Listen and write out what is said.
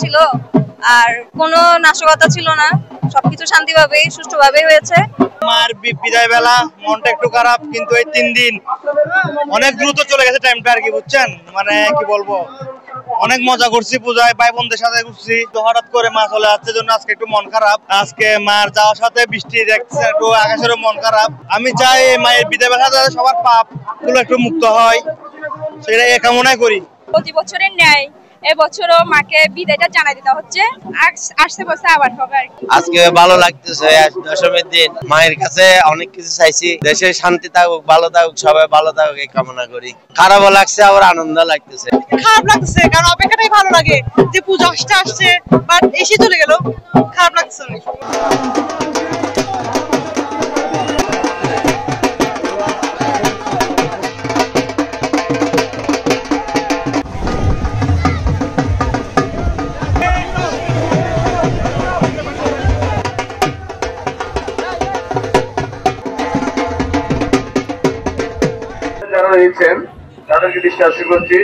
ছিল, আর কোনো নাশকতা ছিল না, সবকিছু শান্তিভাবেই সুষ্ঠুভাবেই হয়েছে। আমার বিদায় বেলা মনটা একটু খারাপ, কিন্তু এই 3 দিন অনেক দ্রুত চলে গেছে টাইমটা আর কি, বুঝছেন? মানে কি বলবো, অনেক মজা করছি পূজায়, ভাই বোনদের সাথে ঘুরছি, তো হঠাৎ করে মা চলে যাচ্ছে জন্য আজকে একটু মন খারাপ। আজকে মার যাওয়ার সাথে বৃষ্টি দেখছে, একটু আকাশেরও মন খারাপ। আমি চাই মায়ের বিদায় বেলা যাতে সবার পাপ গুলো একটু মুক্ত হয়, সেটা কামনাই করি। প্রতি বছরের ন্যায় এবছরও মাকে বিদায়টা জানাই দিতে হচ্ছে, আসছে বছর আবার হবে আর কি। আজকে ভালো লাগতেছে, দশমীর দিন মায়ের কাছে অনেক কিছু চাইছি, দেশে শান্তি থাকুক, ভালো থাকুক, সবাই ভালো থাকুক এই কামনা করি। খারাপও লাগছে, আবার আনন্দ লাগতেছে। খারাপ লাগতেছে কারণ অপেক্ষাটাই ভালো লাগে যে পূজা আসছে, বাট এসে চলে গেল, খারাপ লাগছে। যারা রয়েছেন তাদেরকে দৃষ্টি আকর্ষণ করছি।